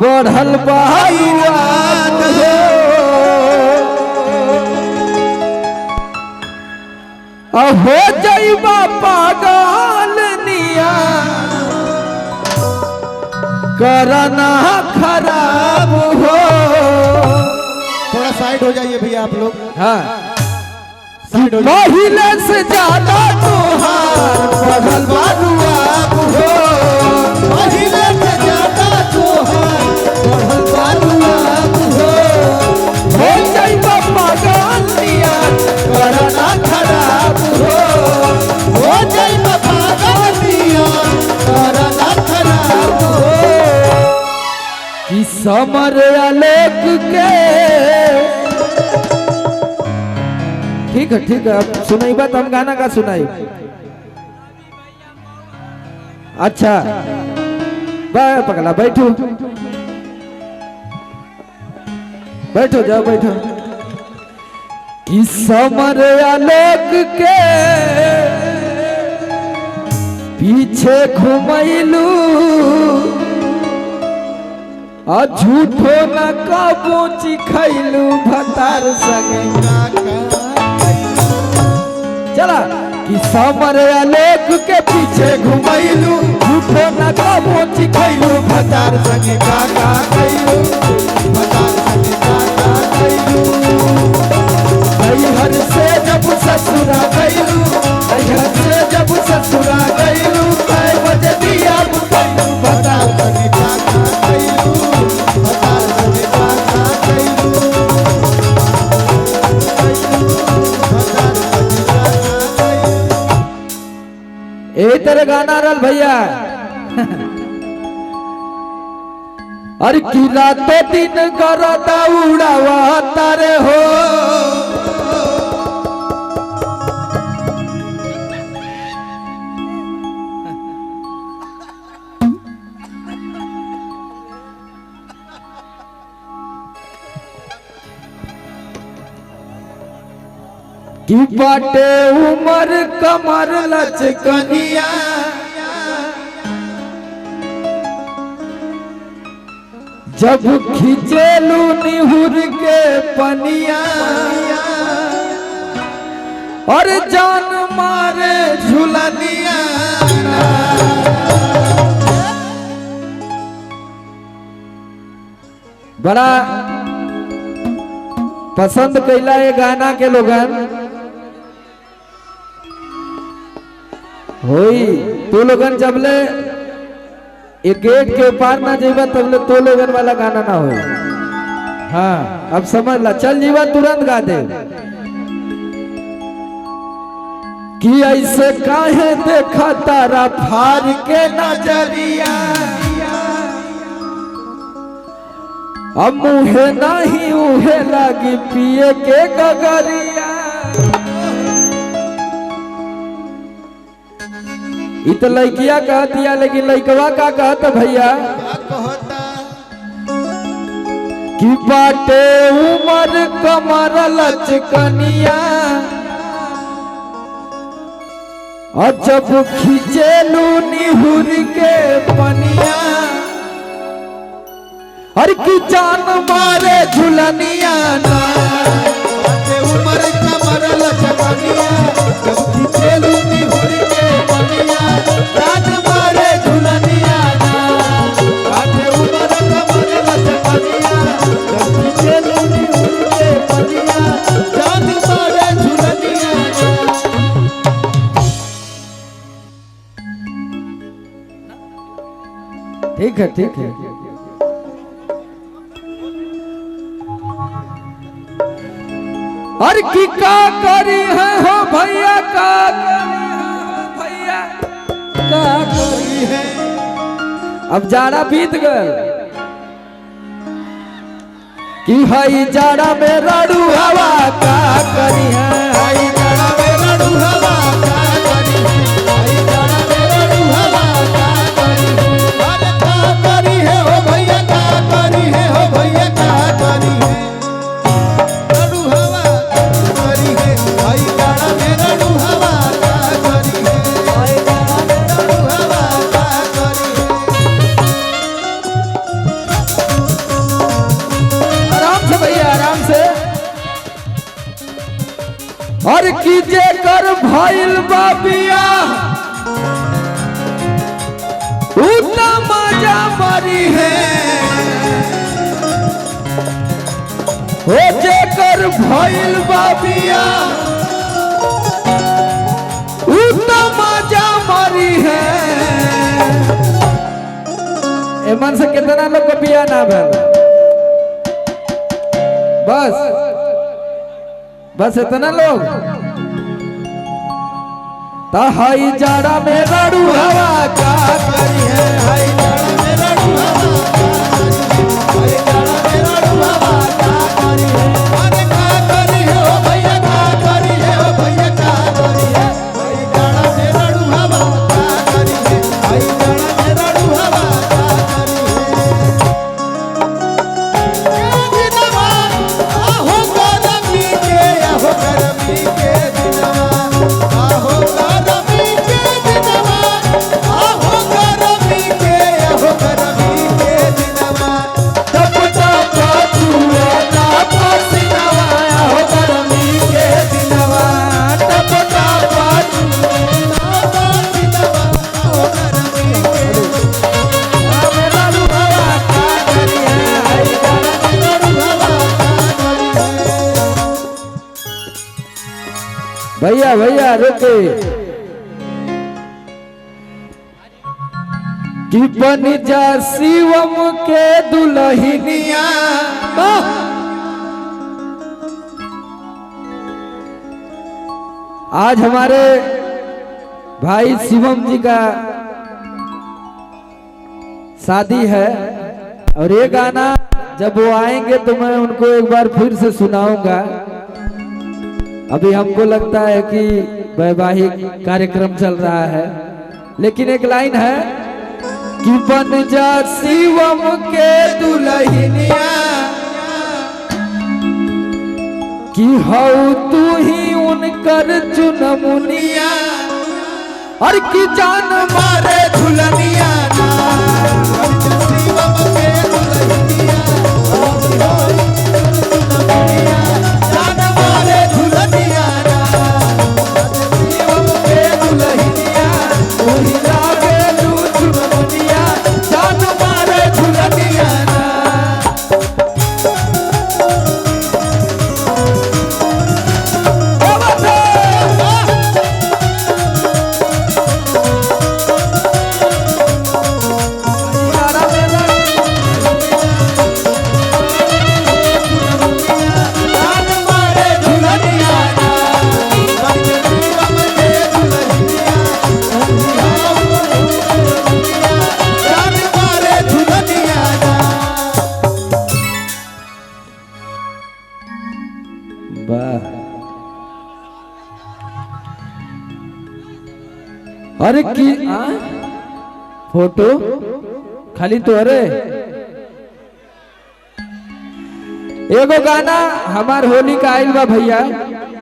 बढ़ल बात हो जाइबा पागल निया करना खराब हो। थोड़ा साइड हो जाइए भैया आप लोग। हाँ साइड हो पहले से ज्यादा तोहार बढ़ल बात हो। पहले से ज्यादा तोहार बढ़ल बात हो जाइबा पागल निया करना खराब हो। हो जाइबा पागल निया करना खराब हो। कि समर आलोक के ठीक है अब सुनाई बात हम गाना का सुनाई। अच्छा पगला बैठो बैठो जाओ बैठो। कि समर आलोक के पीछे घुमैलू आ झूठो न कबो चिखैलू भतार संगे। चला कि समर आलोक के पीछे घुमैलू झूठो न कबो चिखैलू भतार संगे काका कैलू भतार संगे काका कैलू। नैहर से जब ससुरा गैलू नैहर से जब ससुरा गैलू कै बजे दिया बुतैलू भतार संगे काका कैलू। भतार संगे काका कैलू। भतार संगे काका कैलू। ए तेरे गाना रल भैया। अरे की रातों दिन करता उड़ावा तारे हो। कि बाटे उमर कमर लचकनिया जब खिंचेलू निहुर के पनिया और जान मारे झुलनिया। बड़ा पसंद कैला ये गाना के लोगन होई। तू लोगन जबले एक गेट के पार ना जीवा तबले तो लोगन वाला गाना ना हो। हाँ अब समझ ला चल जीवा तुरंत गा दे। कि ऐसे काहे देखा तारा फार के नजरिया अब मुहे नहीं उहे लगी पिए के गगरिया। इत लड़किया कहतिया लेकिन लड़कवा का कहता भैया कि बाटे उमर कमर लचकनिया और जब खिंचेलू निहुर के पनिया हर की जान मारे झुलनिया ना। उमर कमर लचकनिया जब खिंचेलू निहुर के पनिया जान मारे झुलनिया ना। उमर कमर लचकनिया जब खिंचेलू निहुर के पनिया जान मारे झुलनिया ना। ठीक है हर की का करी है हो भैया का करी है भैया का करी है। अब जाड़ा बीत गए कि हई जाड़ा में रड़ू हवा का करी है। हई जाड़ा में रड़ू हवा का करी है। हई जाड़ा में रड़ू हवा का करी है। अरे का करी है हो भैया का करी है हो भैया का करी है। रड़ू हवा करी है। हई जाड़ा में रड़ू हवा का करी है। हई जाड़ा में रड़ू हवा का करी है। अर भइल बाबिया उत्तम मजा मरी है। एमन से कितना लोग को बिया ना भेल, बस इतना लोग हाई जाड़ा में राड़ू हवा का करी है, हाई जाड़ा में राड़ू हवा हाय जाड़ा मेरा डूहवा का करी है। अरे का करी है ओ भैया का करी है ओ भैया का करी है। हाय जाड़ा मेरा डूहवा का करी है। हाय जाड़ा मेरा डूहवा का करी है। दिनवा आहो गरमी के दिनवा आहो गरमी के दिनवा आहो गरमी के दिनवा टप टप चूहे ना पसीनावा हो गरमी के दिनवा, टप टप राड़ू हवा का करी है, हाई जाड़ा में राड़ू हवा का करी है। भैया भैया रुके कि बन जा शिवम के दुल्हनिया, आज हमारे भाई शिवम जी का शादी है और ये गाना जब वो आएंगे तो मैं उनको एक बार फिर से सुनाऊंगा। अभी हमको लगता है कि वैवाहिक कार्यक्रम चल रहा है, लेकिन एक लाइन है कि बन जा शिवम के दुल्हनिया कि हौ तू ही उनकर चुनमुनिया और की जान मारे झुलनिया ना। शिवम के दुल्हनिया जान मारे झुलनिया ना। शिवम के दुल्हनिया वही लागे लू चुनमुनिया, जान मारे झुलनिया ना। जान मारे झुलनिया ना। शिवम के दुल्हनिया जान मारे झुलनिया ना। वाह, अरे की फोटो खाली तो अरे एगो गाना हमार होली का आइल बा भैया,